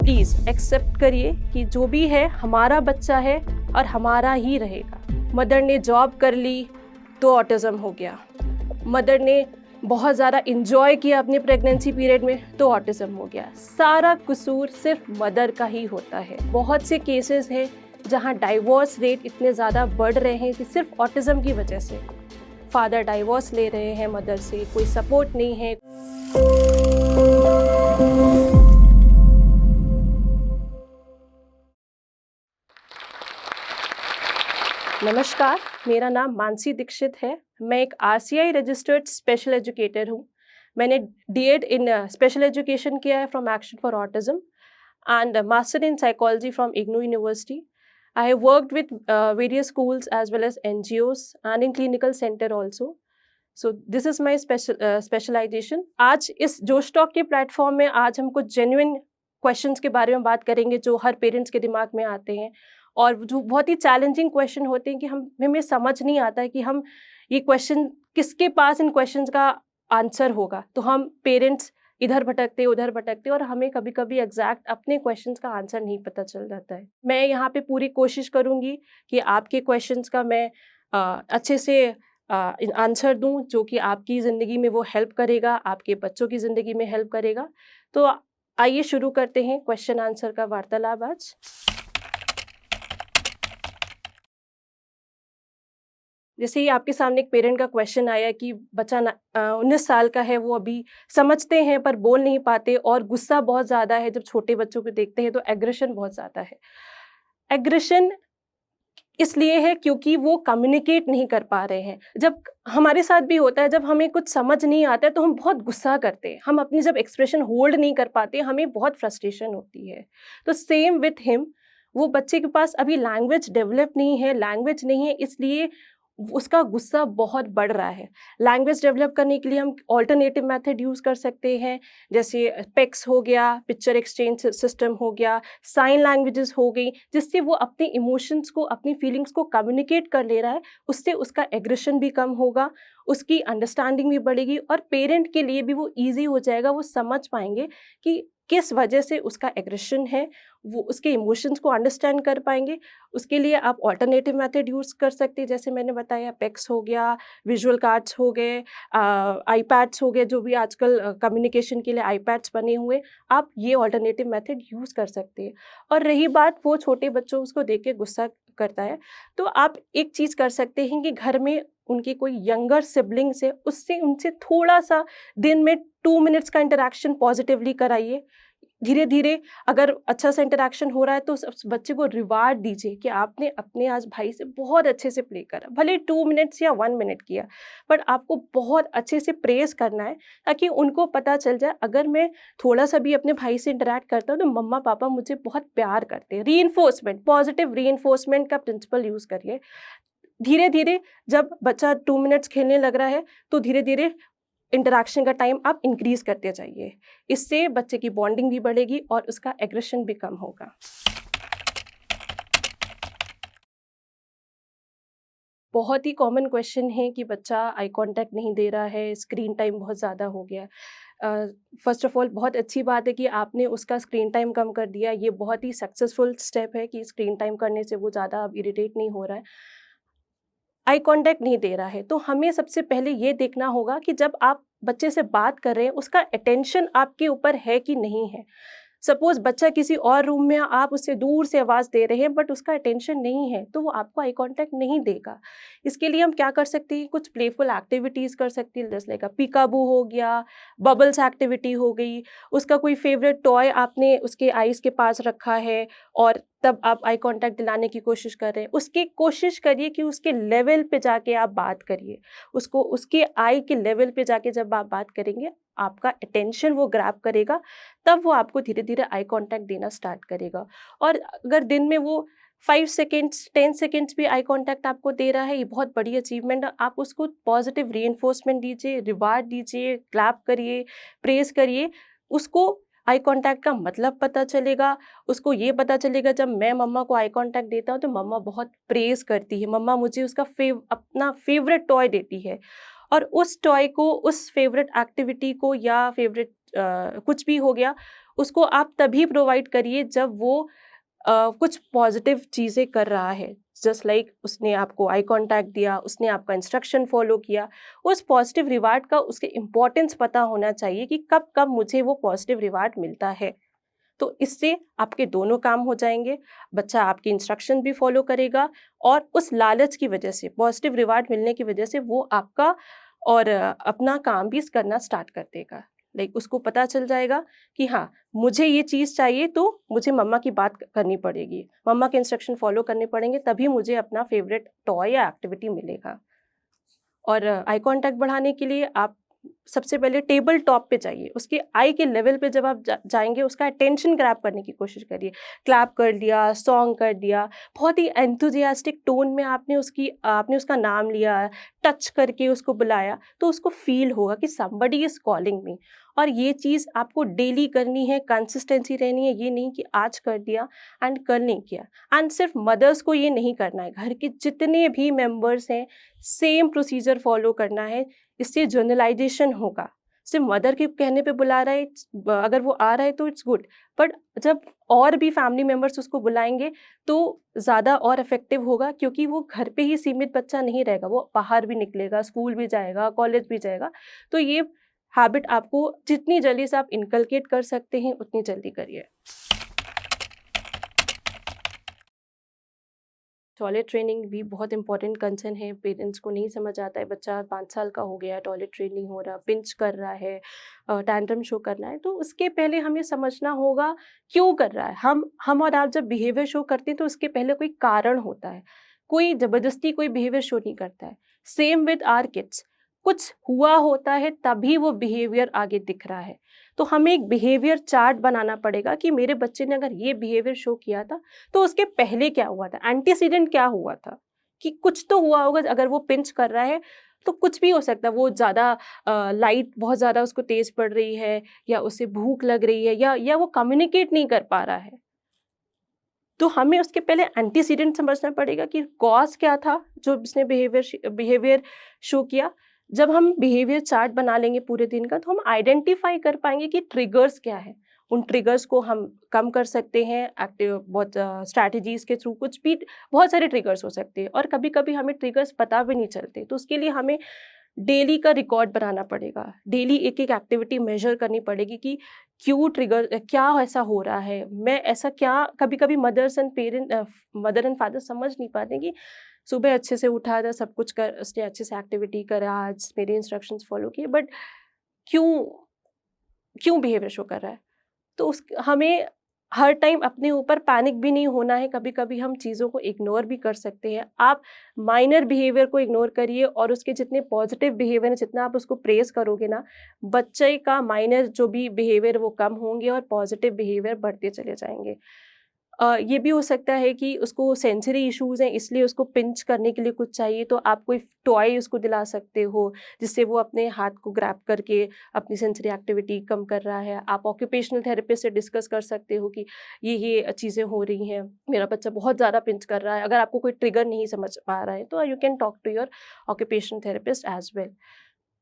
Please accept करिए कि जो भी है हमारा बच्चा है और हमारा ही रहेगा। मदर ने जॉब कर ली तो ऑटिज़म हो गया, मदर ने बहुत ज़्यादा इंजॉय किया अपने प्रेगनेंसी पीरियड में तो ऑटिज़म हो गया। सारा कसूर सिर्फ मदर का ही होता है। बहुत से केसेस हैं जहाँ डाइवोर्स रेट इतने ज़्यादा बढ़ रहे हैं कि सिर्फ ऑटिज़म की वजह से। फादर डाइवोर्स ले रहे हैं मदर से, कोई सपोर्ट नहीं है। नमस्कार, मेरा नाम मानसी दीक्षित है। मैं एक आरसीआई रजिस्टर्ड स्पेशल एजुकेटर हूँ। मैंने डीएड इन स्पेशल एजुकेशन किया है from action for autism and master in psychology from IGNOU university. I have worked with various schools as well as NGOs and in clinical center also. So this is my specialization. आज इस जोश talk के platform में आज हम कुछ genuine questions के बारे में बात करेंगे जो हर पेरेंट्स के दिमाग में आते हैं और जो बहुत ही चैलेंजिंग क्वेश्चन होते हैं कि हमें समझ नहीं आता है कि हम ये क्वेश्चन किसके पास इन क्वेश्चंस का आंसर होगा। तो हम पेरेंट्स इधर भटकते उधर भटकते और हमें कभी कभी एग्जैक्ट अपने क्वेश्चंस का आंसर नहीं पता चल जाता है। मैं यहाँ पे पूरी कोशिश करूँगी कि आपके क्वेश्चंस का मैं अच्छे से आंसर दूँ जो कि आपकी ज़िंदगी में वो हेल्प करेगा, आपके बच्चों की ज़िंदगी में हेल्प करेगा। तो आइए शुरू करते हैं क्वेश्चन आंसर का वार्तालाप आज। जैसे ही आपके सामने एक पेरेंट का क्वेश्चन आया कि बच्चा 19 साल का है, वो अभी समझते हैं पर बोल नहीं पाते और गुस्सा बहुत ज़्यादा है। जब छोटे बच्चों को देखते हैं तो एग्रेशन बहुत ज़्यादा है। एग्रेशन इसलिए है क्योंकि वो कम्युनिकेट नहीं कर पा रहे हैं। जब हमारे साथ भी होता है, जब हमें कुछ समझ नहीं आता है तो हम बहुत गुस्सा करते हैं। हम अपनी जब एक्सप्रेशन होल्ड नहीं कर पाते, हमें बहुत फ्रस्ट्रेशन होती है। तो सेम विथ हिम, वो बच्चे के पास अभी लैंग्वेज डेवलप नहीं है, लैंग्वेज नहीं है, इसलिए उसका गुस्सा बहुत बढ़ रहा है। लैंग्वेज डेवलप करने के लिए हम ऑल्टरनेटिव मेथड यूज़ कर सकते हैं, जैसे पेक्स हो गया, पिक्चर एक्सचेंज सिस्टम हो गया, साइन लैंग्वेजेस हो गई, जिससे वो अपने इमोशंस को, अपनी फीलिंग्स को कम्युनिकेट कर ले रहा है। उससे उसका एग्रेशन भी कम होगा, उसकी अंडरस्टैंडिंग भी बढ़ेगी और पेरेंट के लिए भी वो ईजी हो जाएगा। वो समझ पाएंगे कि किस वजह से उसका एग्रेशन है, वो उसके इमोशंस को अंडरस्टैंड कर पाएंगे। उसके लिए आप ऑल्टरनेटिव मेथड यूज़ कर सकते हैं, जैसे मैंने बताया पेक्स हो गया, विजुअल कार्ड्स हो गए, आईपैड्स हो गए, जो भी आजकल कम्युनिकेशन के लिए आईपैड्स बने हुए, आप ये ऑल्टरनेटिव मेथड यूज़ कर सकते हैं। और रही बात वो छोटे बच्चों उसको देख के गुस्सा करता है, तो आप एक चीज़ कर सकते हैं कि घर में उनकी कोई यंगर सिबलिंग्स है, उससे उनसे थोड़ा-सा दिन में 2 मिनट्स का इंटरैक्शन पॉजिटिवली कराइए। धीरे-धीरे अगर अच्छा सा इंटरैक्शन हो रहा है तो उस बच्चे को रिवार्ड दीजिए कि आपने अपने आज भाई से बहुत अच्छे से प्ले करा। भले 2 मिनट्स या 1 मिनट किया, बट आपको बहुत अच्छे से प्रेज़ करना है ताकि उनको पता चल जाए, अगर मैं थोड़ा-सा भी अपने भाई से इंटरैक्ट करता हूँ तो मम्मा-पापा मुझे बहुत प्यार करते हैं। रीइन्फोर्समेंट, पॉजिटिव रीइन्फोर्समेंट का प्रिंसिपल यूज़ करिए। धीरे-धीरे जब बच्चा 2 मिनट्स खेलने लग रहा है तो धीरे-धीरे इंटरैक्शन का टाइम आप इंक्रीज़ करते जाइए। इससे बच्चे की बॉन्डिंग भी बढ़ेगी और उसका एग्रेशन भी कम होगा। बहुत ही कॉमन क्वेश्चन है कि बच्चा आई कॉन्टैक्ट नहीं दे रहा है, स्क्रीन टाइम बहुत ज़्यादा हो गया है। फ़र्स्ट ऑफ़ ऑल बहुत अच्छी बात है कि आपने उसका स्क्रीन टाइम कम कर दिया। ये बहुत ही सक्सेसफुल स्टेप है कि स्क्रीन टाइम करने से वो ज़्यादा अब इरिटेट नहीं हो रहा है। आई कॉन्टैक्ट नहीं दे रहा है, तो हमें सबसे पहले ये देखना होगा कि जब आप बच्चे से बात कर रहे हैं, उसका अटेंशन आपके ऊपर है कि नहीं है। सपोज़ बच्चा किसी और रूम में, आप उससे दूर से आवाज़ दे रहे हैं बट उसका अटेंशन नहीं है, तो वो आपको आई कॉन्टैक्ट नहीं देगा। इसके लिए हम क्या कर सकते हैं, कुछ प्लेफुल एक्टिविटीज़ कर सकते हैं, जैसे लाइक पीकाबू हो गया, बबल्स एक्टिविटी हो गई, उसका कोई फ़ेवरेट टॉय आपने उसके आइज़ के पास रखा है और तब आप आई कॉन्टैक्ट दिलाने की कोशिश कर रहे हैं। उसकी कोशिश करिए कि उसके लेवल पे जाके आप बात करिए। उसको उसके आई के लेवल पे जाके जब आप बात करेंगे, आपका अटेंशन वो ग्रैब करेगा, तब वो आपको धीरे-धीरे आई कॉन्टैक्ट देना स्टार्ट करेगा। और अगर दिन में वो 5 सेकंड्स, 10 सेकंड्स भी आई कॉन्टैक्ट आपको दे रहा है, ये बहुत बड़ी अचीवमेंट है। आप उसको पॉजिटिव रीइन्फोर्समेंट दीजिए, रिवार्ड दीजिए, क्लैप करिए, प्रेज़ करिए। उसको आई कॉन्टैक्ट का मतलब पता चलेगा, उसको ये पता चलेगा जब मैं मम्मा को आई कॉन्टैक्ट देता हूँ तो मम्मा बहुत प्रेज़ करती है, मम्मा मुझे उसका अपना फ़ेवरेट टॉय देती है। और उस टॉय को, उस फ़ेवरेट एक्टिविटी को या फ़ेवरेट कुछ भी हो गया, उसको आप तभी प्रोवाइड करिए जब वो कुछ पॉजिटिव चीज़ें कर रहा है। जस्ट लाइक उसने आपको आई कॉन्टैक्ट दिया, उसने आपका इंस्ट्रक्शन फॉलो किया। उस पॉजिटिव रिवार्ड का उसके इम्पोर्टेंस पता होना चाहिए कि कब कब मुझे वो पॉजिटिव रिवार्ड मिलता है। तो इससे आपके दोनों काम हो जाएंगे। बच्चा आपकी इंस्ट्रक्शन भी फॉलो करेगा और उस लालच की वजह से, पॉजिटिव रिवार्ड मिलने की वजह से वो आपका और अपना काम भी करना स्टार्ट कर देगा। लाइक उसको पता चल जाएगा कि हाँ, मुझे ये चीज़ चाहिए तो मुझे मम्मा की बात करनी पड़ेगी, मम्मा के इंस्ट्रक्शन फॉलो करने पड़ेंगे, तभी मुझे अपना फेवरेट टॉय या एक्टिविटी मिलेगा। और आई कांटेक्ट बढ़ाने के लिए आप सबसे पहले टेबल टॉप पे जाइए, उसके आई के लेवल पे जब आप जाएंगे उसका अटेंशन ग्रैब करने की कोशिश करिए। क्लैप कर दिया, सॉन्ग कर दिया, बहुत ही एंथुजियास्टिक टोन में आपने उसका नाम लिया, टच करके उसको बुलाया, तो उसको फील होगा कि समबडी इज कॉलिंग मी। और ये चीज़ आपको डेली करनी है, कंसिस्टेंसी रहनी है, ये नहीं कि आज कर दिया एंड कल नहीं किया। एंड सिर्फ मदर्स को ये नहीं करना है, घर के जितने भी मेंबर्स हैं सेम प्रोसीजर फॉलो करना है। इससे जनरलाइजेशन होगा। सिर्फ मदर के कहने पे बुला रहा है, अगर वो आ रहा है तो इट्स गुड, बट जब और भी फैमिली मेंबर्स उसको बुलाएंगे तो ज़्यादा और इफेक्टिव होगा, क्योंकि वो घर पे ही सीमित बच्चा नहीं रहेगा, वो बाहर भी निकलेगा, स्कूल भी जाएगा, कॉलेज भी जाएगा। तो ये हैबिट आपको जितनी जल्दी से आप इनकलकेट कर सकते हैं उतनी जल्दी करिए। टॉयलेट ट्रेनिंग भी बहुत इंपॉर्टेंट कंसर्न है। पेरेंट्स को नहीं समझ आता है, बच्चा 5 साल का हो गया है, टॉयलेट ट्रेन नहीं हो रहा, पिंच कर रहा है, टैंट्रम शो करना है, तो उसके पहले हमें समझना होगा क्यों कर रहा है। हम और आप जब बिहेवियर शो करते हैं तो उसके पहले कोई कारण होता है। कोई ज़बरदस्ती कोई बिहेवियर शो नहीं करता है। सेम विद आवर किड्स, कुछ हुआ होता है तभी वो बिहेवियर आगे दिख रहा है। तो हमें एक बिहेवियर चार्ट बनाना पड़ेगा कि मेरे बच्चे ने अगर ये बिहेवियर शो किया था तो उसके पहले क्या हुआ था, एंटीसीडेंट क्या हुआ था, कि कुछ तो हुआ होगा। अगर वो पिंच कर रहा है तो कुछ भी हो सकता है, वो ज़्यादा लाइट बहुत ज़्यादा उसको तेज़ पड़ रही है, या उसे भूख लग रही है, या वो कम्युनिकेट नहीं कर पा रहा है। तो हमें उसके पहले एंटीसीडेंट समझना पड़ेगा कि कॉज क्या था जो उसने बिहेवियर शो किया। जब हम बिहेवियर चार्ट बना लेंगे पूरे दिन का, तो हम आइडेंटिफाई कर पाएंगे कि ट्रिगर्स क्या है। उन ट्रिगर्स को हम कम कर सकते हैं एक्टिव बहुत स्ट्रैटेजीज के थ्रू। कुछ भी, बहुत सारे ट्रिगर्स हो सकते हैं और कभी कभी हमें ट्रिगर्स पता भी नहीं चलते, तो उसके लिए हमें डेली का रिकॉर्ड बनाना पड़ेगा। डेली एक एक एक्टिविटी मेजर करनी पड़ेगी कि क्यों ट्रिगर, क्या ऐसा हो रहा है, मैं ऐसा क्या। कभी कभी मदर एंड फादर समझ नहीं पाते कि सुबह अच्छे से उठा था, सब कुछ कर, उसने अच्छे से एक्टिविटी करा, आज मेरे इंस्ट्रक्शंस फॉलो किए, बट क्यों क्यों बिहेवियर शो कर रहा है। तो उस हमें हर टाइम अपने ऊपर पैनिक भी नहीं होना है। कभी कभी हम चीज़ों को इग्नोर भी कर सकते हैं। आप माइनर बिहेवियर को इग्नोर करिए और उसके जितने पॉजिटिव बिहेवियर है, जितना आप उसको प्रेज करोगे ना, बच्चे का माइनर जो भी बिहेवियर वो कम होंगे और पॉजिटिव बिहेवियर बढ़ते चले जाएंगे। ये भी हो सकता है कि उसको सेंसरी इश्यूज़ हैं, इसलिए उसको पिंच करने के लिए कुछ चाहिए, तो आप कोई टॉय उसको दिला सकते हो जिससे वो अपने हाथ को ग्रैब करके अपनी सेंसरी एक्टिविटी कम कर रहा है। आप ऑक्यूपेशनल थेरेपिस्ट से डिस्कस कर सकते हो कि ये चीज़ें हो रही हैं, मेरा बच्चा बहुत ज़्यादा पिंच कर रहा है। अगर आपको कोई ट्रिगर नहीं समझ पा रहा है तो you can talk to your occupational therapist as well.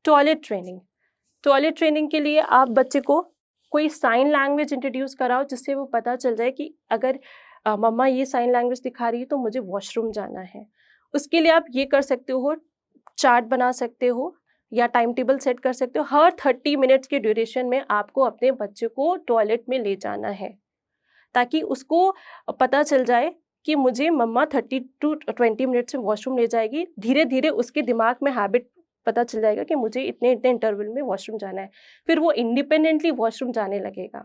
Toilet training, toilet training के लिए आप बच्चे को कोई साइन लैंग्वेज इंट्रोड्यूस कराओ, जिससे वो पता चल जाए कि अगर मम्मा ये साइन लैंग्वेज दिखा रही है तो मुझे वॉशरूम जाना है। उसके लिए आप ये कर सकते हो, चार्ट बना सकते हो या टाइम टेबल सेट कर सकते हो। हर 30 मिनट्स के ड्यूरेशन में आपको अपने बच्चे को टॉयलेट में ले जाना है, ताकि उसको पता चल जाए कि मुझे मम्मा 30 टू 20 मिनट्स में वॉशरूम ले जाएगी। धीरे धीरे उसके दिमाग में हैबिट पता चल जाएगा कि मुझे इतने इतने इंटरवल में वॉशरूम जाना है। फिर वो इंडिपेंडेंटली वॉशरूम जाने लगेगा।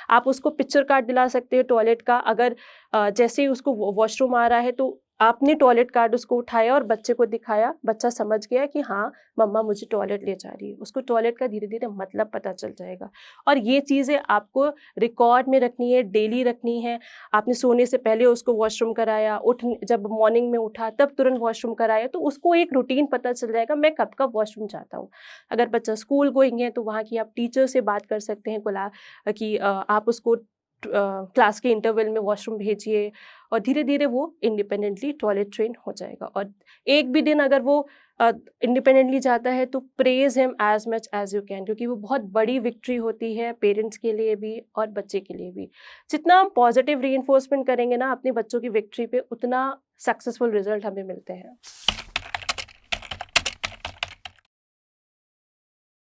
आप उसको पिक्चर कार्ड दिला सकते हो टॉयलेट का। अगर जैसे ही उसको वॉशरूम आ रहा है तो आपने टॉयलेट कार्ड उसको उठाया और बच्चे को दिखाया, बच्चा समझ गया कि हाँ, मम्मा मुझे टॉयलेट ले जा रही है। उसको टॉयलेट का धीरे धीरे मतलब पता चल जाएगा। और ये चीज़ें आपको रिकॉर्ड में रखनी है, डेली रखनी है। आपने सोने से पहले उसको वॉशरूम कराया, जब मॉर्निंग में उठा तब तुरंत वॉशरूम कराया, तो उसको एक रूटीन पता चल जाएगा, मैं कब कब वॉशरूम जाता हूँ। अगर बच्चा स्कूल गोइंग है तो वहाँ की आप टीचर से बात कर सकते हैं कि आप उसको क्लास के इंटरवल में वॉशरूम भेजिए, और धीरे धीरे वो इंडिपेंडेंटली टॉयलेट ट्रेन हो जाएगा। और एक भी दिन अगर वो इंडिपेंडेंटली जाता है तो praise him as much as you can, क्योंकि वो बहुत बड़ी विक्ट्री होती है पेरेंट्स के लिए भी और बच्चे के लिए भी। जितना हम पॉजिटिव रीइंफोर्समेंट करेंगे ना अपने बच्चों की विक्ट्री पे, उतना सक्सेसफुल रिजल्ट हमें मिलते हैं।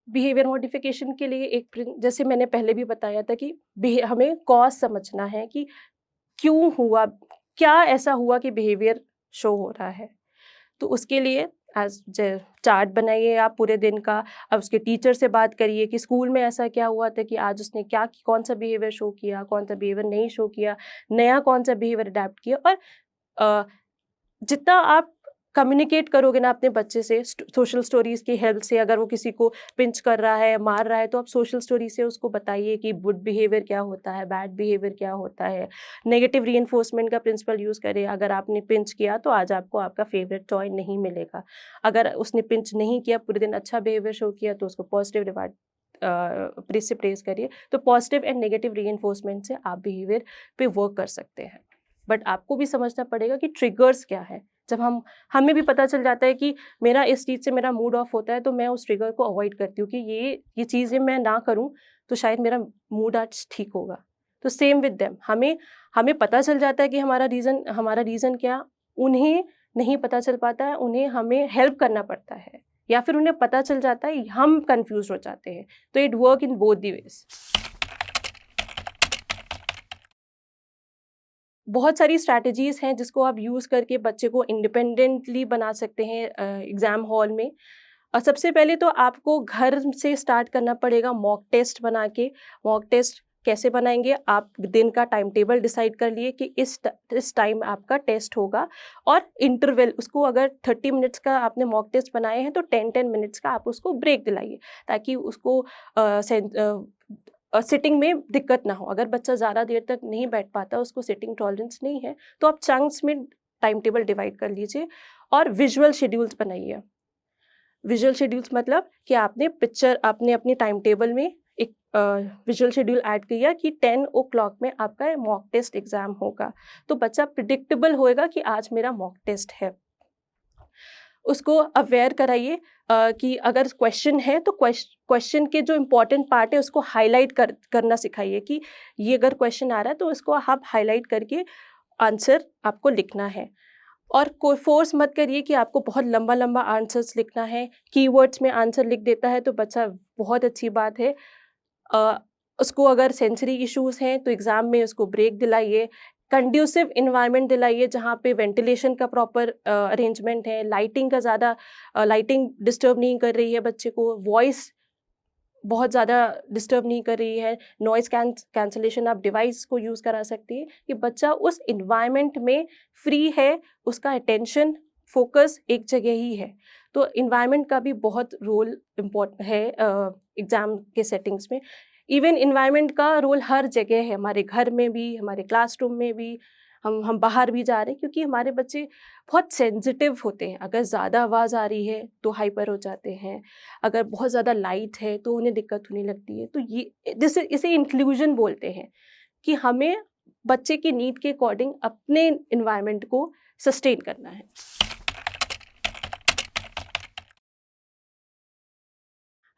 बिहेवियर मॉडिफिकेशन के लिए जैसे मैंने पहले भी बताया था कि हमें कॉज समझना है कि क्यों हुआ, क्या ऐसा हुआ कि बिहेवियर शो हो रहा है। तो उसके लिए एज चार्ट बनाइए आप पूरे दिन का। अब उसके टीचर से बात करिए कि स्कूल में ऐसा क्या हुआ था कि आज उसने क्या, कौन सा बिहेवियर शो किया, कौन सा बिहेवियर नहीं शो किया, नया कौन सा बिहेवियर अडेप्ट किया। और अ, जितना आप कम्युनिकेट करोगे ना अपने बच्चे से सोशल स्टोरीज की हेल्प से, अगर वो किसी को पिंच कर रहा है, मार रहा है, तो आप सोशल स्टोरी से उसको बताइए कि गुड बिहेवियर क्या होता है, बैड बिहेवियर क्या होता है। नेगेटिव रीइंफोर्समेंट का प्रिंसिपल यूज़ करें। अगर आपने पिंच किया तो आज आपको आपका फेवरेट टॉय नहीं मिलेगा। अगर उसने पिंच नहीं किया, पूरे दिन अच्छा बिहेवियर शो किया, तो उसको पॉजिटिव रिवार्ड से प्रेज करिए। तो पॉजिटिव एंड नेगेटिव रीइंफोर्समेंट से आप बिहेवियर पे वर्क कर सकते हैं। बट आपको भी समझना पड़ेगा कि ट्रिगर्स क्या है। जब हमें भी पता चल जाता है कि मेरा इस चीज़ से मेरा मूड ऑफ होता है, तो मैं उस ट्रिगर को अवॉइड करती हूँ कि ये चीज़ें मैं ना करूँ, तो शायद मेरा मूड आज ठीक होगा। तो सेम विद देम, हमें हमें पता चल जाता है कि हमारा रीज़न क्या, उन्हें नहीं पता चल पाता है, उन्हें हमें हेल्प करना पड़ता है, या फिर उन्हें पता चल जाता है, हम कन्फ्यूज़ हो जाते हैं। तो it work in both the ways. बहुत सारी स्ट्रैटेजीज़ हैं जिसको आप यूज़ करके बच्चे को इंडिपेंडेंटली बना सकते हैं एग्ज़ाम हॉल में। सबसे पहले तो आपको घर से स्टार्ट करना पड़ेगा मॉक टेस्ट बना के। मॉक टेस्ट कैसे बनाएँगे? आप दिन का टाइम टेबल डिसाइड कर लिए कि इस टाइम आपका टेस्ट होगा, और इंटरवल उसको, अगर 30 मिनट्स का आपने मॉक टेस्ट बनाए हैं तो 10-10 मिनट्स का आप उसको ब्रेक दिलाइए, ताकि उसको सिटिंग में दिक्कत ना हो। अगर बच्चा ज़्यादा देर तक नहीं बैठ पाता, उसको सिटिंग टॉलरेंस नहीं है, तो आप चंक्स में टाइम टेबल डिवाइड कर लीजिए और विजुअल शेड्यूल्स बनाइए। विजुअल शेड्यूल्स मतलब कि आपने अपनी टाइम टेबल में एक विजुअल शेड्यूल ऐड किया कि 10 ओ क्लॉक में आपका मॉक टेस्ट एग्ज़ाम होगा। तो बच्चा प्रिडिक्टेबल होएगा कि आज मेरा मॉक टेस्ट है। उसको अवेयर कराइए कि अगर क्वेश्चन है तो क्वेश्चन के जो इम्पोर्टेंट पार्ट है उसको हाईलाइट करना सिखाइए कि ये अगर क्वेश्चन आ रहा है तो इसको आप हाईलाइट करके आंसर आपको लिखना है। और कोई फ़ोर्स मत करिए कि आपको बहुत लंबा-लंबा आंसर्स लिखना है। कीवर्ड्स में आंसर लिख देता है तो बच्चा, बहुत अच्छी बात है। अ, उसको अगर सेंसरी इश्यूज़ हैं तो एग्ज़ाम में उसको ब्रेक दिलाइए। कंड्यूसिव एनवायरनमेंट दिलाइए जहाँ पे वेंटिलेशन का प्रॉपर अरेंजमेंट है, लाइटिंग डिस्टर्ब नहीं कर रही है बच्चे को, वॉइस बहुत ज़्यादा डिस्टर्ब नहीं कर रही है, नॉइज़ कैंसलेशन आप डिवाइस को यूज़ करा सकती है कि बच्चा उस एनवायरनमेंट में फ्री है, उसका अटेंशन, फ़ोकस एक जगह ही है। तो एनवायरनमेंट का भी बहुत रोल है एग्ज़ाम के सेटिंग्स में। इवन एनवायरनमेंट का रोल हर जगह है, हमारे घर में भी, हमारे क्लासरूम में भी, हम बाहर भी जा रहे हैं, क्योंकि हमारे बच्चे बहुत सेंसिटिव होते हैं। अगर ज़्यादा आवाज़ आ रही है तो हाइपर हो जाते हैं, अगर बहुत ज़्यादा लाइट है तो उन्हें दिक्कत होने लगती है। तो ये जैसे इसे इंक्लूजन बोलते हैं कि हमें बच्चे की नीड के अकॉर्डिंग अपने एनवायरनमेंट को सस्टेन करना है।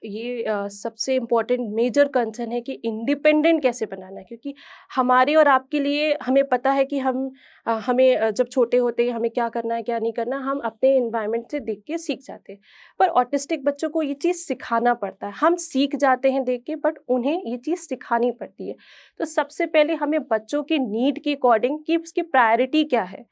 ये सबसे इम्पोर्टेंट मेजर कंसर्न है कि इंडिपेंडेंट कैसे बनाना है, क्योंकि हमारे और आपके लिए हमें पता है कि जब छोटे होते हैं हमें क्या करना है क्या नहीं करना, हम अपने एनवायरनमेंट से देख के सीख जाते हैं। पर ऑटिस्टिक बच्चों को ये चीज़ सिखाना पड़ता है। हम सीख जाते हैं देख के, बट उन्हें ये चीज़ सिखानी पड़ती है। तो सबसे पहले हमें बच्चों की नीड के अकॉर्डिंग कि उसकी प्रायोरिटी क्या है,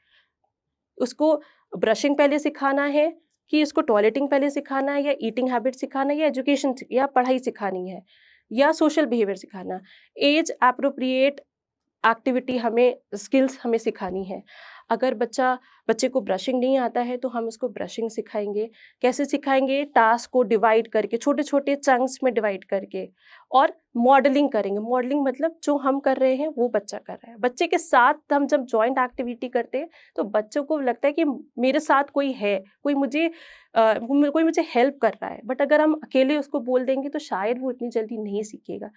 उसको ब्रशिंग पहले सिखाना है कि इसको टॉयलेटिंग पहले सिखाना है, या ईटिंग हैबिट सिखाना है, या या पढ़ाई सिखानी है, या सोशल बिहेवियर सिखाना। एज एप्रोप्रिएट एक्टिविटी स्किल्स हमें सिखानी है। अगर बच्चे को ब्रशिंग नहीं आता है तो हम उसको ब्रशिंग सिखाएँगे। कैसे सिखाएँगे? टास्क को डिवाइड करके, छोटे-छोटे चंक्स में डिवाइड करके, और मॉडलिंग करेंगे। मॉडलिंग मतलब जो हम कर रहे हैं वो बच्चा कर रहा है। बच्चे के साथ हम जब जॉइंट एक्टिविटी करते हैं तो बच्चों को लगता है कि मेरे साथ कोई है, कोई मुझे हेल्प कर रहा है। बट अगर हम अकेले उसको बोल देंगे तो शायद वो इतनी जल्दी नहीं सीखेगा।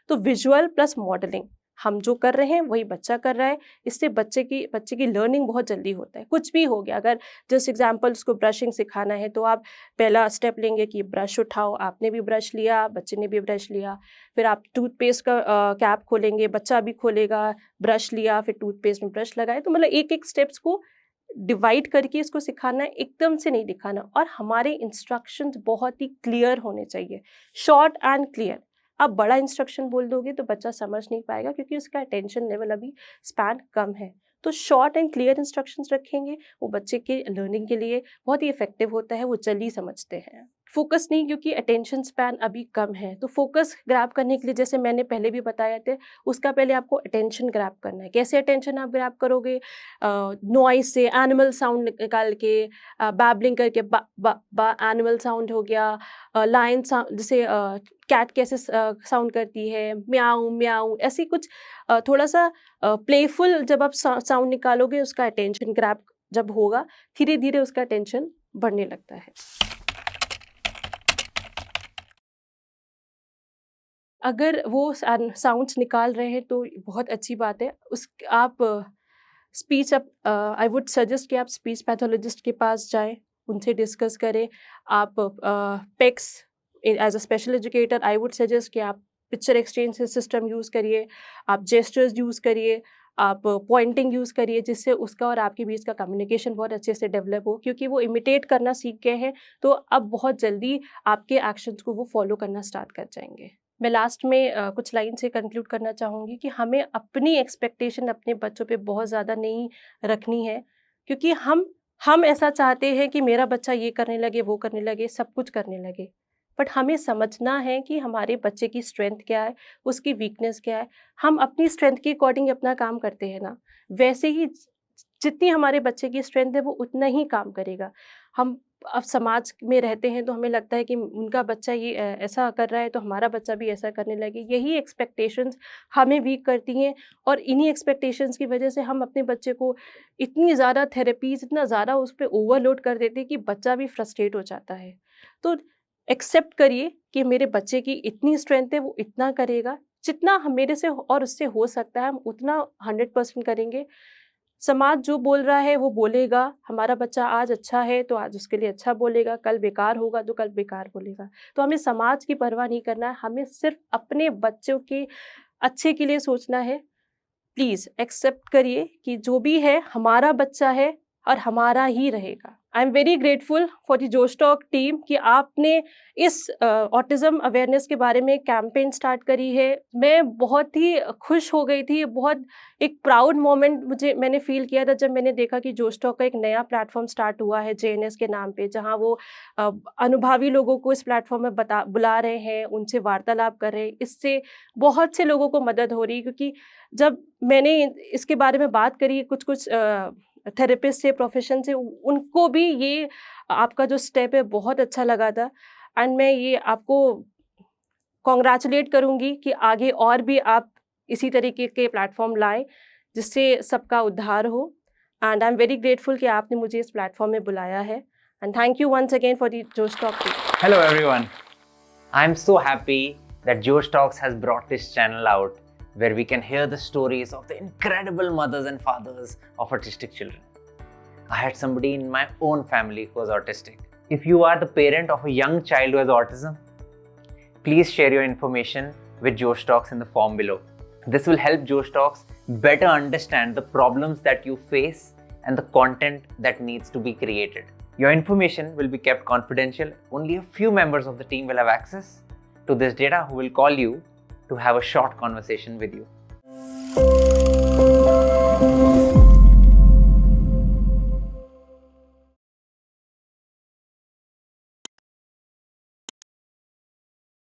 तो विजुअल प्लस मॉडलिंग, हम जो कर रहे हैं वही बच्चा कर रहा है। इससे बच्चे की लर्निंग बहुत जल्दी होता है। कुछ भी हो गया, अगर जस्ट एग्जांपल उसको ब्रशिंग सिखाना है तो आप पहला स्टेप लेंगे कि ब्रश उठाओ, आपने भी ब्रश लिया, बच्चे ने भी ब्रश लिया, फिर आप टूथपेस्ट का कैप खोलेंगे, बच्चा भी खोलेगा, ब्रश लिया, फिर टूथपेस्ट में ब्रश लगाए। तो मतलब एक-एक स्टेप्स को डिवाइड करके इसको सिखाना है, एकदम से नहीं दिखाना। और हमारे इंस्ट्रक्शंस बहुत ही क्लियर होने चाहिए, शॉर्ट एंड क्लियर। आप बड़ा इंस्ट्रक्शन बोल दोगे तो बच्चा समझ नहीं पाएगा, क्योंकि उसका अटेंशन लेवल अभी स्पैन कम है। तो शॉर्ट एंड क्लियर इंस्ट्रक्शंस रखेंगे, वो बच्चे के लर्निंग के लिए बहुत ही इफेक्टिव होता है, वो जल्दी समझते हैं। फोकस नहीं, क्योंकि अटेंशन स्पैन अभी कम है। तो फोकस ग्रैब करने के लिए, जैसे मैंने पहले भी बताया था, उसका पहले आपको अटेंशन ग्रैब करना है। कैसे अटेंशन आप ग्रैब करोगे? नॉइज से, एनिमल साउंड निकाल के, बैबलिंग करके, बा बा बा एनिमल साउंड हो गया, लायन साउंड, जैसे कैट कैसे साउंड करती है, म्याऊं म्याऊं, ऐसी कुछ थोड़ा सा प्लेफुल जब आप साउंड निकालोगे, उसका अटेंशन ग्रैब जब होगा, धीरे धीरे उसका अटेंशन बढ़ने लगता है। अगर वो साउंड्स निकाल रहे हैं तो बहुत अच्छी बात है। उस आप speech up I would suggest कि आप स्पीच पैथोलॉजिस्ट के पास जाएँ, उनसे डिस्कस करें। आप PECS as a special educator I would suggest कि आप पिक्चर एक्सचेंज सिस्टम यूज़ करिए, आप जेस्चर्स यूज़ करिए, आप पॉइंटिंग यूज़ करिए, जिससे उसका और आपके बीच का कम्युनिकेशन बहुत अच्छे से डेवलप हो। क्योंकि वो इमिटेट करना सीख गए हैं, तो अब बहुत जल्दी आपके एक्शंस को वो फॉलो करना स्टार्ट कर जाएँगे। मैं लास्ट में कुछ लाइन से कंक्लूड करना चाहूँगी कि हमें अपनी एक्सपेक्टेशन अपने बच्चों पे बहुत ज़्यादा नहीं रखनी है, क्योंकि हम ऐसा चाहते हैं कि मेरा बच्चा ये करने लगे, वो करने लगे, सब कुछ करने लगे। बट हमें समझना है कि हमारे बच्चे की स्ट्रेंथ क्या है, उसकी वीकनेस क्या है। हम अपनी स्ट्रेंथ के अकॉर्डिंग अपना काम करते हैं ना, वैसे ही जितनी हमारे बच्चे की स्ट्रेंथ है वो उतना ही काम करेगा। हम अब समाज में रहते हैं तो हमें लगता है कि उनका बच्चा ये ऐसा कर रहा है तो हमारा बच्चा भी ऐसा करने लगे। यही एक्सपेक्टेशंस हमें वीक करती हैं, और इन्हीं एक्सपेक्टेशंस की वजह से हम अपने बच्चे को इतनी ज़्यादा थेरेपीज़, इतना ज़्यादा उस पे ओवरलोड कर देते हैं कि बच्चा भी फ्रस्ट्रेट हो जाता है। तो एक्सेप्ट करिए कि मेरे बच्चे की इतनी स्ट्रेंथ है, वो इतना करेगा, जितना हम मेरे से और उससे हो सकता है हम उतना 100% करेंगे। समाज जो बोल रहा है वो बोलेगा, हमारा बच्चा आज अच्छा है तो आज उसके लिए अच्छा बोलेगा, कल बेकार होगा तो कल बेकार बोलेगा। तो हमें समाज की परवाह नहीं करना है, हमें सिर्फ़ अपने बच्चों के अच्छे के लिए सोचना है। प्लीज़ एक्सेप्ट करिए कि जो भी है हमारा बच्चा है और हमारा ही रहेगा। आई am very grateful for the Josh talk team कि आपने इस ऑटिज़्म अवेयरनेस के बारे में कैंपेन स्टार्ट करी है। मैं बहुत ही खुश हो गई थी, बहुत एक प्राउड मोमेंट मैंने फ़ील किया था जब मैंने देखा कि जोश टॉक का एक नया प्लेटफ़ॉर्म स्टार्ट हुआ है जेएनएस के नाम पे, जहाँ वो अनुभवी लोगों को इस प्लेटफ़ॉर्म में बुला रहे हैं, उनसे वार्तालाप कर रहे हैं। इससे बहुत से लोगों को मदद हो रही है, क्योंकि जब मैंने इसके बारे में बात करी कुछ-कुछ थेरेपिस्ट से, प्रोफ़ेशन से, उनको भी ये आपका जो स्टेप है बहुत अच्छा लगा था। एंड मैं ये आपको कांग्रेचुलेट करूँगी कि आगे और भी आप इसी तरीके के प्लेटफ़ॉर्म लाएँ, जिससे सबका उद्धार हो। And I am very grateful कि आपने मुझे इस प्लेटफ़ॉर्म में बुलाया है। And thank you once again for the Josh talk team. Hello everyone. I'm so happy that Josh Talks has brought this channel out where we can hear the stories of the incredible mothers and fathers of autistic children. I had somebody in my own family who was autistic. If you are the parent of a young child who has autism, please share your information with Josh Talks in the form below. This will help Josh Talks better understand the problems that you face and the content that needs to be created. Your information will be kept confidential. Only a few members of the team will have access to this data who will call you to have a short conversation with you.